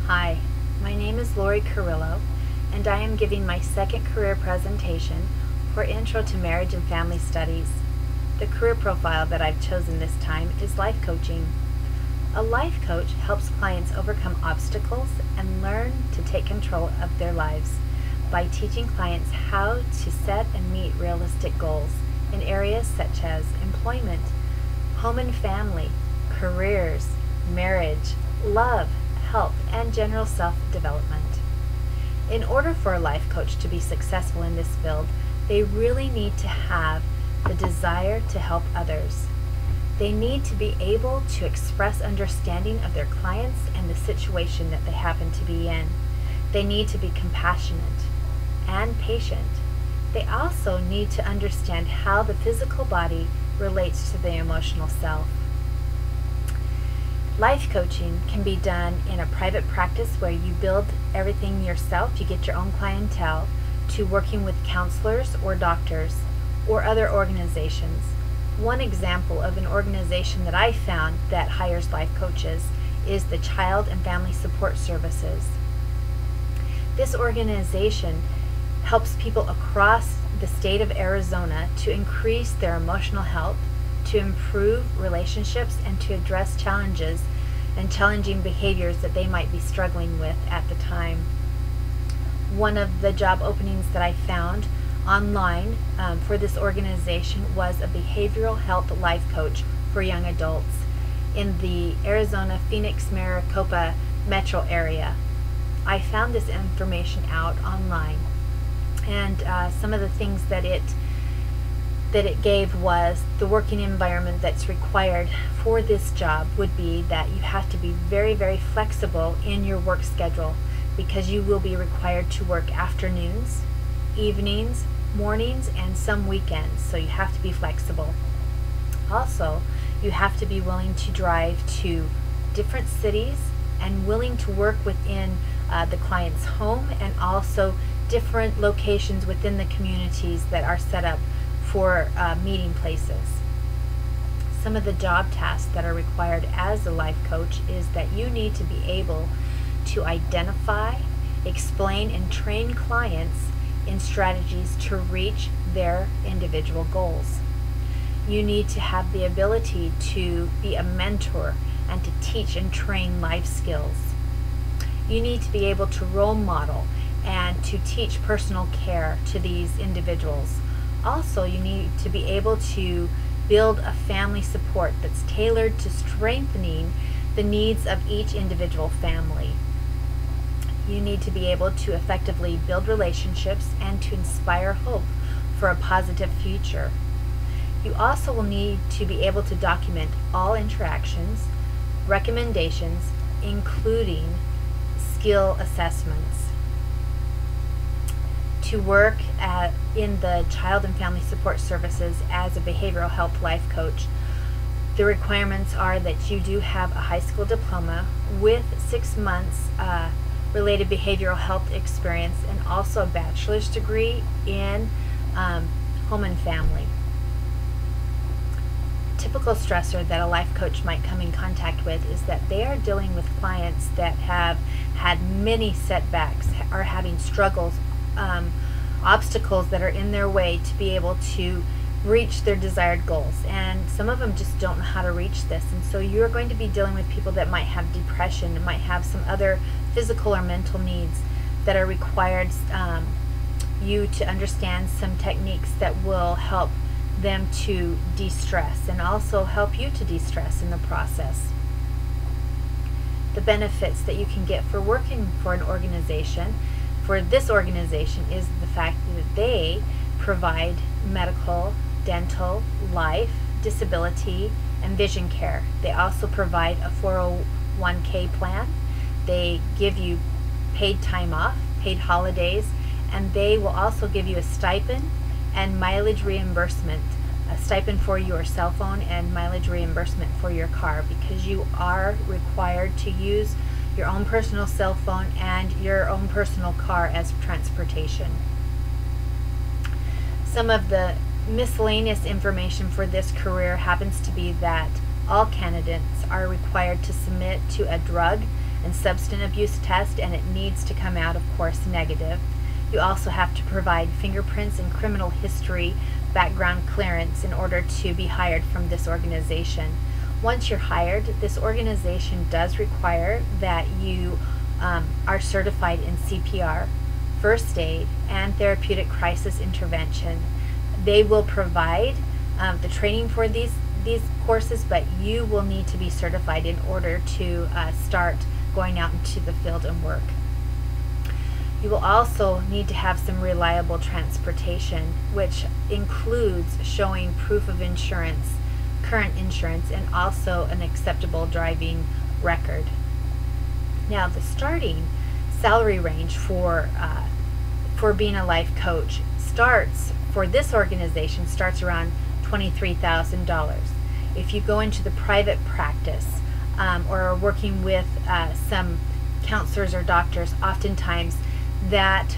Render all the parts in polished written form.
Hi, my name is Lori Carrillo, and I am giving my second career presentation for Intro to Marriage and Family Studies. The career profile that I've chosen this time is life coaching. A life coach helps clients overcome obstacles and learn to take control of their lives by teaching clients how to set and meet realistic goals in areas such as employment, home and family, careers, marriage, love, health, and general self-development. In order for a life coach to be successful in this field, they really need to have the desire to help others. They need to be able to express understanding of their clients and the situation that they happen to be in. They need to be compassionate and patient. They also need to understand how the physical body relates to the emotional self. Life coaching can be done in a private practice where you build everything yourself, you get your own clientele, to working with counselors or doctors or other organizations. One example of an organization that I found that hires life coaches is the Child and Family Support Services. This organization helps people across the state of Arizona to increase their emotional health, to improve relationships, and to address challenges and challenging behaviors that they might be struggling with at the time. One of the job openings that I found online for this organization was a behavioral health life coach for young adults in the Arizona, Phoenix, Maricopa metro area. I found this information out online, and some of the things that it gave was the working environment that's required for this job would be that you have to be very, very flexible in your work schedule, because you will be required to work afternoons, evenings, mornings, and some weekends, so you have to be flexible. Also, you have to be willing to drive to different cities and willing to work within the client's home, and also different locations within the communities that are set up for meeting places. Some of the job tasks that are required as a life coach is that you need to be able to identify, explain, and train clients in strategies to reach their individual goals. You need to have the ability to be a mentor and to teach and train life skills. You need to be able to role model and to teach personal care to these individuals. Also, you need to be able to build a family support that's tailored to strengthening the needs of each individual family. You need to be able to effectively build relationships and to inspire hope for a positive future. You also will need to be able to document all interactions, recommendations, including skill assessments. To work in the Child and Family Support Services as a behavioral health life coach, the requirements are that you do have a high school diploma with 6 months related behavioral health experience, and also a bachelor's degree in home and family. Typical stressor that a life coach might come in contact with is that they are dealing with clients that have had many setbacks, are having struggles, obstacles that are in their way to be able to reach their desired goals, and some of them just don't know how to reach this. And so you're going to be dealing with people that might have depression and might have some other physical or mental needs that are required you to understand some techniques that will help them to de-stress and also help you to de-stress in the process. The benefits that you can get for working for an organization, for this organization, is the fact that they provide medical, dental, life, disability, and vision care. They also provide a 401k plan. They give you paid time off, paid holidays, and they will also give you a stipend and mileage reimbursement, a stipend for your cell phone and mileage reimbursement for your car, because you are required to use your own personal cell phone and your own personal car as transportation. Some of the miscellaneous information for this career happens to be that all candidates are required to submit to a drug and substance abuse test, and it needs to come out, of course, negative. You also have to provide fingerprints and criminal history background clearance in order to be hired from this organization. Once you're hired, this organization does require that you are certified in CPR, first aid, and therapeutic crisis intervention. They will provide the training for these courses, but you will need to be certified in order to start going out into the field and work. You will also need to have some reliable transportation, which includes showing proof of insurance, current insurance, and also an acceptable driving record. Now, the starting salary range for being a life coach for this organization starts around $23,000. If you go into the private practice or are working with some counselors or doctors, oftentimes that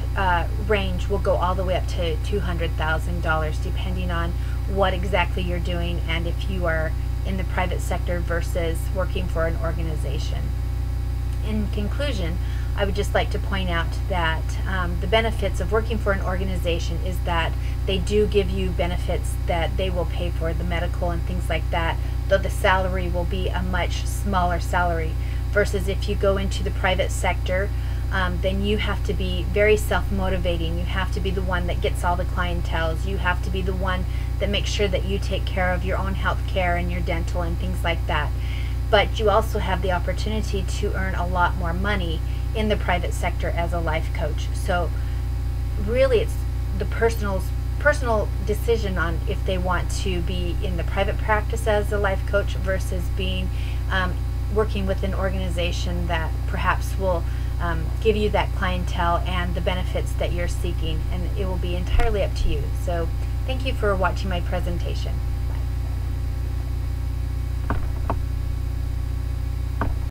range will go all the way up to $200,000, depending on what exactly you're doing and if you are in the private sector versus working for an organization. In conclusion, I would just like to point out that the benefits of working for an organization is that they do give you benefits that they will pay for, the medical and things like that, though the salary will be a much smaller salary, versus if you go into the private sector, then you have to be very self-motivating. You have to be the one that gets all the clientels. You have to be the one that makes sure that you take care of your own health care and your dental and things like that. But you also have the opportunity to earn a lot more money in the private sector as a life coach. So really it's the personal decision on if they want to be in the private practice as a life coach versus being working with an organization that perhaps will give you that clientele and the benefits that you're seeking, and it will be entirely up to you. So thank you for watching my presentation.